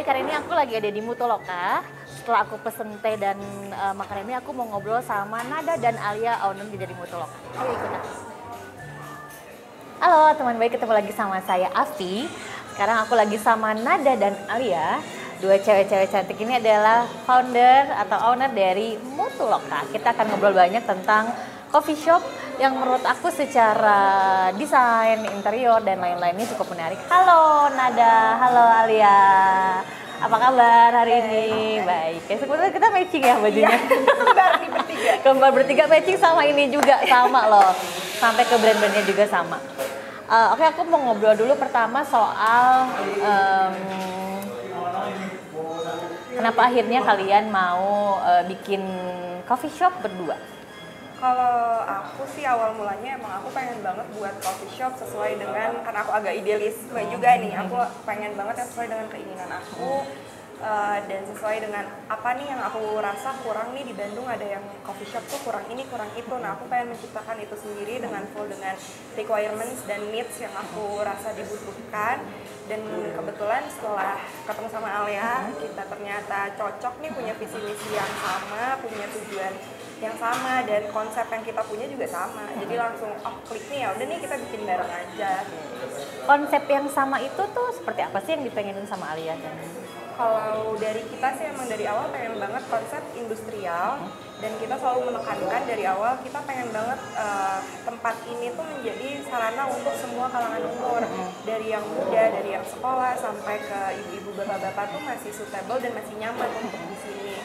baik, hari ini aku lagi ada di Mutoloka. Setelah aku pesen teh dan makanan ini, aku mau ngobrol sama Nada dan Alia, owner dari Mutoloka. Ayo ikut aku. Halo teman baik, ketemu lagi sama saya Afi. Sekarang aku lagi sama Nada dan Alia. Dua cewek-cewek cantik ini adalah founder atau owner dari Mutoloka. Kita akan ngobrol banyak tentang coffee shop yang menurut aku secara desain, interior, dan lain-lainnya cukup menarik. Halo Nada, halo Alia. Apa kabar hari ini? Baik. Sebetulnya kita matching ya bajunya. Kembar nih bertiga. Kembar bertiga matching sama ini juga, sama loh. Sampai ke brand-brandnya juga sama. Oke, aku mau ngobrol dulu pertama soal kenapa akhirnya kalian mau bikin coffee shop berdua? Kalau aku sih awal mulanya emang aku pengen banget buat coffee shop sesuai dengan, karena aku agak idealisme juga nih, aku pengen banget yang sesuai dengan keinginan aku dan sesuai dengan apa nih yang aku rasa kurang nih di Bandung, ada yang coffee shop tuh kurang ini kurang itu. Nah aku pengen menciptakan itu sendiri dengan full dengan requirements dan needs yang aku rasa dibutuhkan. Dan kebetulan setelah ketemu sama Alia, kita ternyata cocok nih, punya visi misi yang sama, punya tujuan yang sama, dan konsep yang kita punya juga sama. Jadi langsung klik nih, ya udah nih kita bikin bareng aja. Konsep yang sama itu tuh seperti apa sih yang dipengenin sama Alia? Kalau dari kita sih emang dari awal pengen banget konsep industrial, dan kita selalu menekankan dari awal kita pengen banget tempat ini tuh menjadi sarana untuk semua kalangan umur, dari yang muda, dari yang sekolah sampai ke ibu-ibu bapak-bapak tuh masih suitable dan masih nyaman untuk di sini.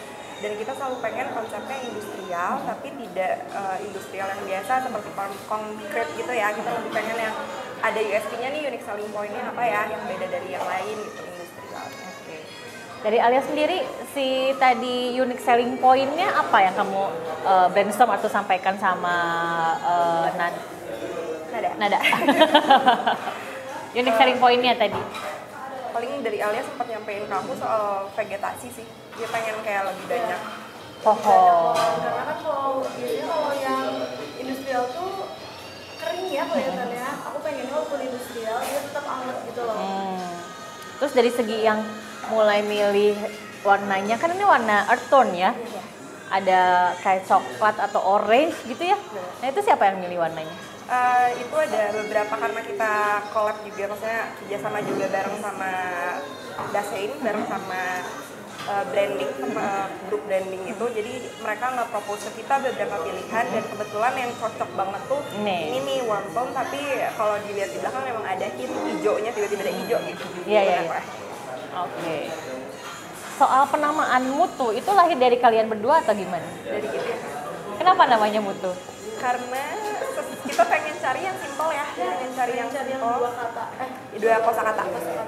Dan kita selalu pengen konsepnya industrial, tapi tidak industrial yang biasa seperti konkret gitu ya. Kita lebih pengen yang ada USP-nya nih, unique selling point-nya apa ya, yang beda dari yang lain gitu, industrial. Oke. Dari Alia sendiri, si tadi unique selling point-nya apa yang kamu brainstorm atau sampaikan sama Nada? Unique selling point-nya tadi? Paling dari Alia sempat nyampein ke aku soal vegetasi sih. Dia pengen kayak lebih banyak pohon. Karena kan biasanya kalau yang industrial tuh kering ya kelihatannya. Aku pengennya walaupun industrial dia tetap anget gitu loh. Terus dari segi yang mulai milih warnanya, kan ini warna earth tone ya? Ada kayak coklat atau orange gitu ya? Nah itu siapa yang milih warnanya? Itu ada beberapa, karena kita collab juga, maksudnya kerjasama juga bareng sama Dasein, bareng sama branding, sama grup branding itu. Jadi mereka nge-propose ke kita beberapa pilihan, dan kebetulan yang cocok banget tuh ini nih warm tone, tapi kalau dilihat di belakang memang ada hint hijaunya, tiba-tiba ada hijau gitu. Iya. Oke. Soal penamaan Mutu itu lahir dari kalian berdua atau gimana? Dari gitu. Kenapa namanya Mutu? Karena kita pengen cari yang simple ya, pengen cari yang simple, dua kosakata.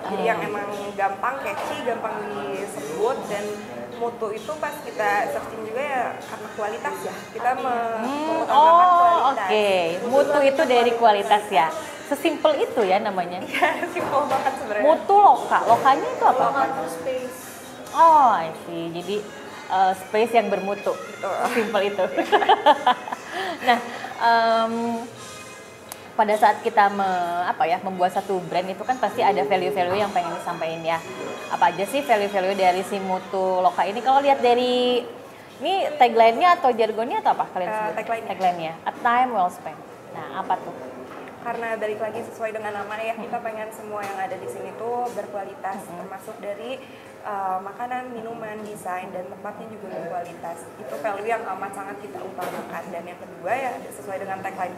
Jadi yang emang gampang catchy, gampang disebut, dan mutu itu pas kita searching juga ya karena kualitas ya. Kita mengutamakan kualitas. Oke. Mutu itu dari kualitas ya. Sesimpel itu ya namanya. Iya, simple banget sebenarnya. Mutoloka. Lokanya itu apa? Loka tuh space. Oh, I see. Jadi space yang bermutu. Simple itu. Nah, pada saat kita membuat satu brand itu kan pasti ada value-value yang pengen disampaikan ya. Apa aja sih value-value dari si Mutoloka ini? Kalau lihat dari ini tagline-nya atau jargonnya atau apa kalian sebut? Tagline-nya. A time well spent. Nah, apa tuh? Karena balik lagi sesuai dengan nama ya, kita pengen semua yang ada di sini tuh berkualitas, termasuk dari makanan, minuman, desain, dan tempatnya juga berkualitas. Itu value yang amat sangat kita utamakan. Dan yang kedua ya sesuai dengan tagline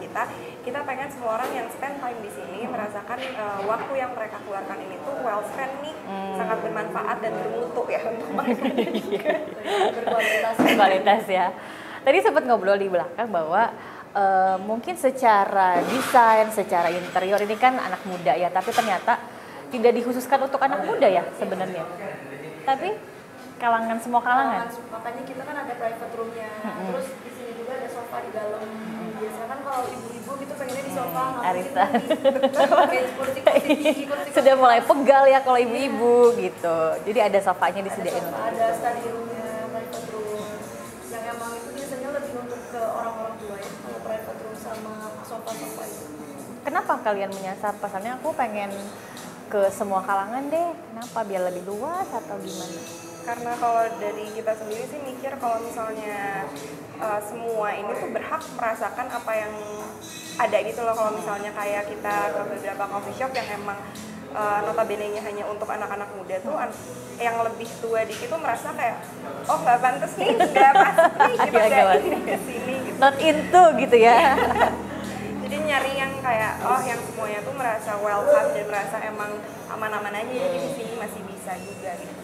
kita pengen semua orang yang spend time di sini merasakan waktu yang mereka keluarkan ini tuh well spent nih, sangat bermanfaat dan bermutu ya untuk mereka juga. Berkualitas ya. Tadi sempat ngobrol di belakang bahwa mungkin secara desain, secara interior ini kan anak muda ya, tapi ternyata tidak dikhususkan untuk anak muda ya sebenarnya. Tapi kalangan, semua kalangan. Makanya kita kan ada private room-nya. Terus di sini juga ada sofa di dalam. Biasanya kan kalau ibu-ibu gitu pengennya di sofa, Arisan. Kayak kursi. Sudah mulai pegal ya kalau ibu-ibu gitu. Jadi ada sofanya disediain. Ada study room-nya, private room. Yang emang itu biasanya lebih untuk ke orang-orang tua ya. Kalau private room sama sofa-sofa itu. Kenapa kalian menyasar? Pasalnya aku pengen ke semua kalangan deh. Kenapa? Biar lebih luas atau gimana? Karena kalau dari kita sendiri sih mikir kalau misalnya semua ini tuh berhak merasakan apa yang ada gitu loh. Kalau misalnya kayak kita ke beberapa coffee shop yang emang notabene-nya hanya untuk anak-anak muda tuh yang lebih tua dikit tuh merasa kayak oh nggak pantas nih, nggak pas nih kita ini ke sini gitu. Not into gitu ya. Jadi nyari yang kayak oh yang semuanya tuh merasa welcome dan merasa emang aman-aman aja, jadi di sini masih bisa juga gitu.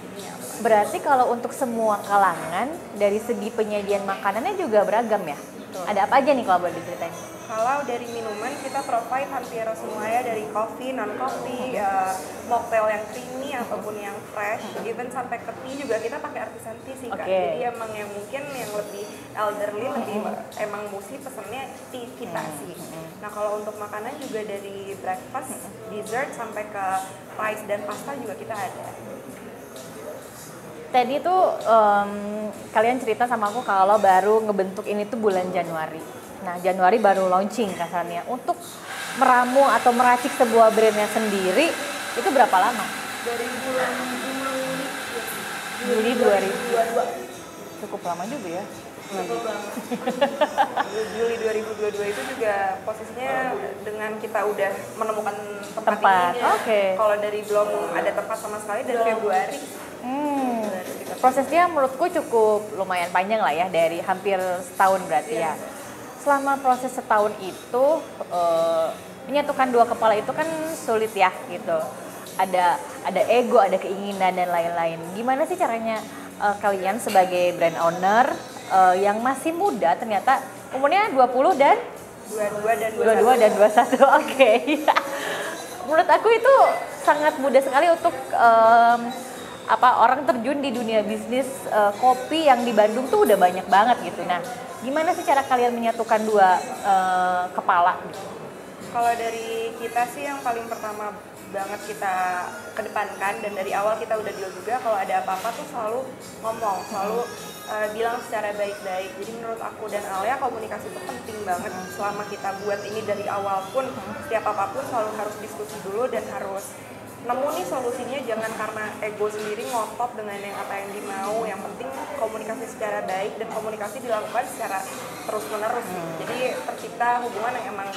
Berarti kalau untuk semua kalangan dari segi penyajian makanannya juga beragam ya? Betul. Ada apa aja nih kalau boleh diceritain? Kalau dari minuman kita provide hampir semuanya, dari coffee, non-coffee, mocktail yang creamy ataupun yang fresh, even sampai ke tea juga kita pakai artisan tea sih Kak. Jadi emang yang mungkin yang lebih elderly lebih emang mesti pesennya tea kita sih. Nah kalau untuk makanan juga dari breakfast, dessert sampai ke rice dan pasta juga kita ada. Tadi tuh kalian cerita sama aku kalau baru ngebentuk ini tuh bulan Januari. Nah, Januari baru launching kasarnya. Untuk meramu atau meracik sebuah brandnya sendiri, itu berapa lama? Dari bulan Juli 2022. Cukup lama juga ya. Cukup lama. Juli 2022 itu juga posisinya dengan kita udah menemukan tempat. Oke. Kalau dari belum ada tempat sama sekali dari Februari. Prosesnya menurutku cukup lumayan panjang lah ya, dari hampir setahun berarti ya. Selama proses setahun itu menyatukan dua kepala itu kan sulit ya gitu. Ada ego, ada keinginan dan lain-lain. Gimana sih caranya kalian sebagai brand owner yang masih muda, ternyata umurnya 20 dan 22 dan 21. Oke. Menurut aku itu sangat mudah sekali untuk orang terjun di dunia bisnis kopi yang di Bandung tuh udah banyak banget gitu. Nah, gimana sih cara kalian menyatukan dua kepala? Kalau dari kita sih yang paling pertama banget kita kedepankan dan dari awal kita udah deal juga, kalau ada apa-apa tuh selalu ngomong, selalu bilang secara baik-baik. Jadi menurut aku dan Alia komunikasi itu penting banget. Selama kita buat ini dari awal pun setiap apapun selalu harus diskusi dulu dan harus nemu nih solusinya, jangan karena ego sendiri ngotot dengan yang apa yang dimau. Yang penting komunikasi secara baik dan komunikasi dilakukan secara terus-menerus. Jadi tercipta hubungan yang emang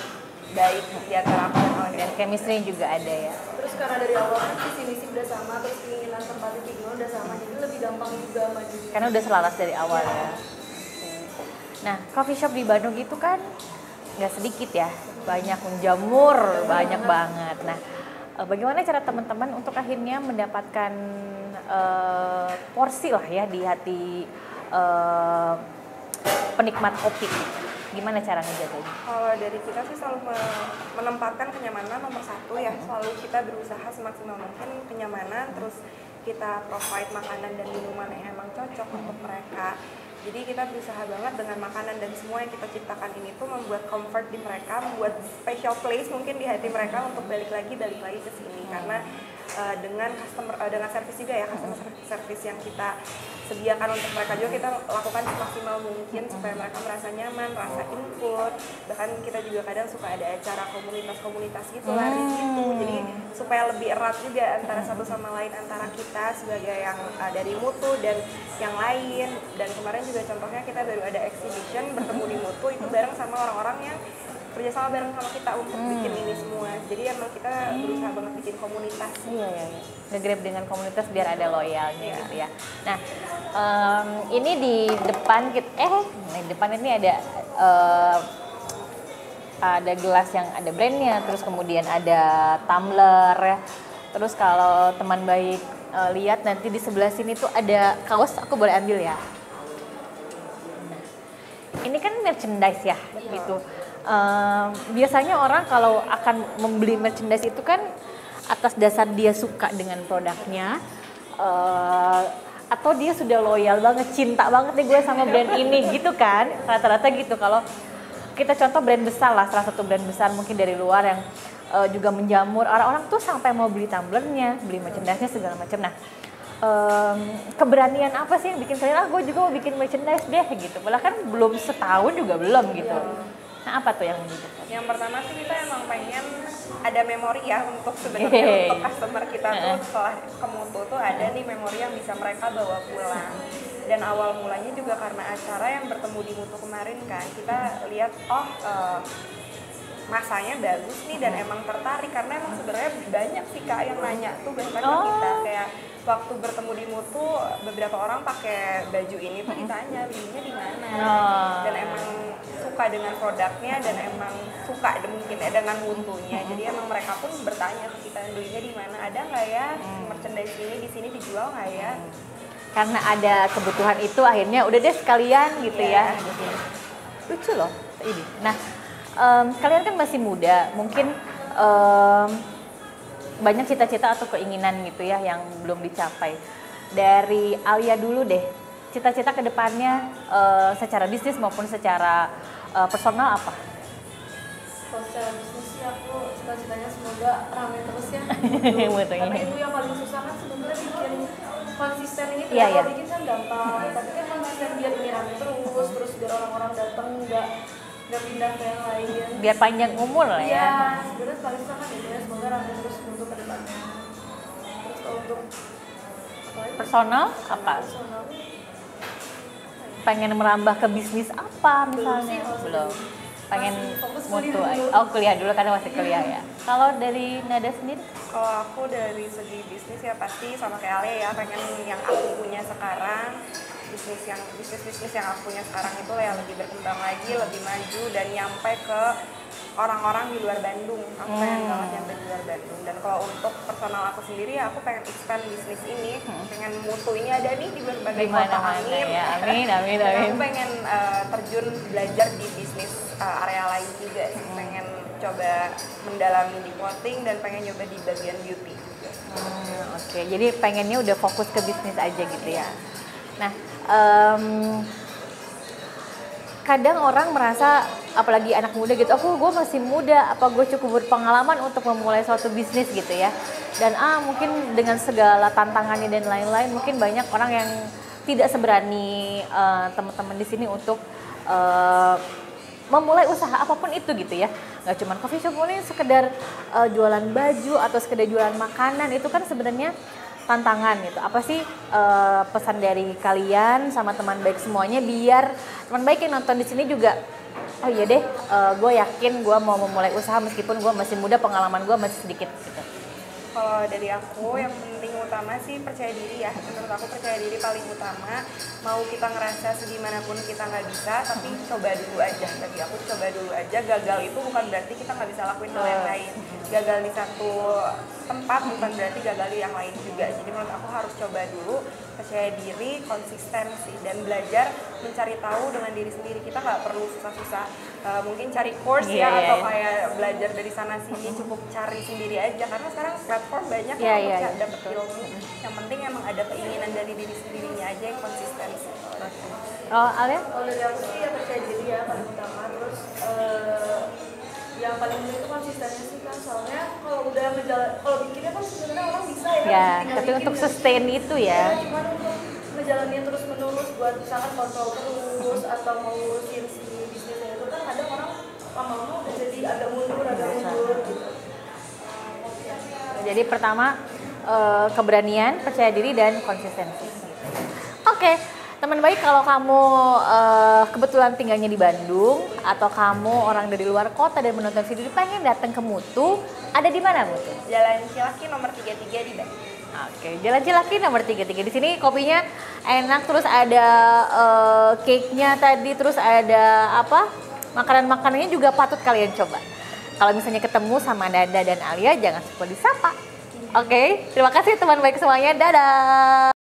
baik di antara aku dan Alia. Dan chemistry juga ada ya. Terus karena dari awal kan visi misi udah sama, terus keinginan tempatnya juga udah sama, jadi lebih gampang juga maju. Karena udah selaras dari awal ya. Nah, coffee shop di Bandung itu kan nggak sedikit ya, banyak menjamur, banyak banget. Nah, bagaimana cara teman-teman untuk akhirnya mendapatkan porsi lah ya di hati penikmat kopi? Gimana cara ngejaganya? Kalau dari kita sih selalu menempatkan kenyamanan nomor satu ya. Selalu kita berusaha semaksimal mungkin kenyamanan, terus kita provide makanan dan minuman yang emang cocok untuk mereka. Jadi kita berusaha banget dengan makanan dan semua yang kita ciptakan ini tuh membuat comfort di mereka, membuat special place mungkin di hati mereka untuk balik lagi ke sini. Karena dengan service juga ya, customer service yang kita sediakan untuk mereka juga kita lakukan semaksimal mungkin supaya mereka merasa nyaman, rasa input. Bahkan kita juga kadang suka ada acara komunitas-komunitas gitu, lari gitu. Jadi supaya lebih erat juga antara satu sama lain, antara kita sebagai yang dari Mutu dan yang lain. Dan kemarin juga contohnya kita baru ada exhibition bertemu di Mutu itu bareng sama orang-orang yang kerjasama bareng sama kita untuk bikin ini semua. Jadi emang kita berusaha banget bikin komunitas. Iya. Nge-grab dengan komunitas biar ada loyalnya gitu ya. Nah, ini di depan di depan ini ada gelas yang ada brandnya, terus kemudian ada tumbler. Terus kalau teman baik lihat nanti di sebelah sini tuh ada kaos, aku boleh ambil ya. Nah, ini kan merchandise ya, gitu. Biasanya orang kalau akan membeli merchandise itu kan atas dasar dia suka dengan produknya, atau dia sudah loyal banget, cinta banget nih gue sama brand ini gitu kan, rata-rata gitu. Kalau kita contoh brand besar lah, salah satu brand besar mungkin dari luar yang juga menjamur, orang-orang tuh sampai mau beli tumblernya, beli merchandise-nya segala macam. Nah, keberanian apa sih yang bikin kalian gue juga mau bikin merchandise deh gitu, padahal kan belum setahun juga belum gitu. Nah, apa tuh yang membedakan? Yang pertama sih kita emang pengen ada memori ya untuk sebenarnya untuk customer kita tuh setelah ke Mutu tuh ada nih memori yang bisa mereka bawa pulang. Dan awal mulanya juga karena acara yang bertemu di Mutu kemarin kan, kita lihat masanya bagus nih dan emang tertarik karena emang sebenarnya banyak sih Kak yang nanya tuh bahkan ke kita kayak waktu bertemu di Mutu beberapa orang pakai baju ini tuh ditanya belinya di mana dan emang suka dengan produknya dan emang suka mungkin dengan Mutunya jadi emang mereka pun bertanya ke kita belinya di mana ada nggak ya merchandise ini di sini dijual nggak ya karena ada kebutuhan itu akhirnya udah deh sekalian gitu ya. Lucu loh ini. Nah kalian kan masih muda, mungkin banyak cita-cita atau keinginan gitu ya yang belum dicapai. Dari Alia dulu deh, cita-cita kedepannya secara bisnis maupun secara personal apa? Kalau secara bisnis sih aku cita-citanya semoga rame terus ya. Karena itu yang paling susah kan sebenarnya bikin konsisten ini. Kalau bikin kan gampang, tapi kan konsisten biar ini rame terus biar orang-orang datang nggak pindah ke yang lain. Biar panjang umur lah ya. Iya, sebenarnya paling susah kan ya. Semoga rame terus untuk kedepannya. Terus kalau untuk personal apa? Personal pengen merambah ke bisnis apa misalnya? Belum. Pengen mutu kuliah dulu karena masih kuliah ya. Kalau dari Nada sendiri? Kalau aku dari segi bisnis ya pasti sama kayak Ale ya pengen yang aku punya sekarang bisnis yang aku punya sekarang itu ya lebih berkembang lagi, lebih maju dan nyampe ke orang-orang di luar Bandung. Aku pengen banget nyampe di luar Bandung. Dan kalau untuk personal aku sendiri ya aku pengen expand bisnis ini, pengen Mutu ini ada nih di berbagai kota. Amin. Ya, amin. Aku pengen terjun belajar di bisnis area lain juga sih. Pengen coba mendalami di clothing dan pengen nyoba di bagian beauty. Oke, jadi pengennya udah fokus ke bisnis aja gitu ya. Nah, kadang orang merasa, apalagi anak muda gitu, gue masih muda, apa gue cukup berpengalaman untuk memulai suatu bisnis gitu ya. Dan mungkin dengan segala tantangannya dan lain-lain, mungkin banyak orang yang tidak seberani teman-teman di sini untuk memulai usaha apapun itu gitu ya. Nggak cuma coffee shop, mungkin sekedar jualan baju atau sekedar jualan makanan, itu kan sebenarnya tantangan gitu. Apa sih pesan dari kalian sama teman baik semuanya biar teman baik yang nonton di sini juga oh iya deh, gue yakin gue mau memulai usaha meskipun gue masih muda, pengalaman gue masih sedikit gitu. Kalau dari aku yang penting utama sih percaya diri ya. Menurut aku percaya diri paling utama. Mau kita ngerasa segimanapun kita nggak bisa, tapi coba dulu aja. Bagi aku coba dulu aja. Gagal itu bukan berarti kita nggak bisa lakuin hal yang lain. Gagal di satu tempat bukan berarti gagal di yang lain juga. Jadi menurut aku harus coba dulu, percaya diri, konsistensi, dan belajar mencari tahu dengan diri sendiri. Kita nggak perlu susah-susah. Mungkin cari course atau kayak belajar dari sana sini, cukup cari sendiri aja karena sekarang platform banyak untuk dapat ilmu. Yang penting emang ada keinginan dari diri sendirinya aja yang konsisten. Oh, Alia? Kalau dari aku sih ya percaya diri ya paling utama. Terus yang paling penting itu konsistennya sih kan, soalnya kalau udah kalau bikinnya kan sebenarnya orang bisa ya. Tapi untuk sustain itu ya. Cuma untuk ngejalanin terus menerus buat misalkan kontrol terus atau mau ngurusin si bisnisnya itu kan kadang orang lama-lama udah jadi agak mundur gitu. Jadi pertama keberanian, percaya diri dan konsistensi. Oke. Teman baik, kalau kamu kebetulan tinggalnya di Bandung atau kamu orang dari luar kota dan menonton video ini pengen datang ke Mutu, ada di mana Mutu? Jalan Cilaki nomor 33 di Bandung. Oke, Jalan Cilaki nomor 33. Di sini kopinya enak, terus ada cake-nya tadi, terus ada apa? Makanan-makanannya juga patut kalian coba. Kalau misalnya ketemu sama Nada dan Alia, jangan lupa disapa. Oke, terima kasih teman baik semuanya. Dadah.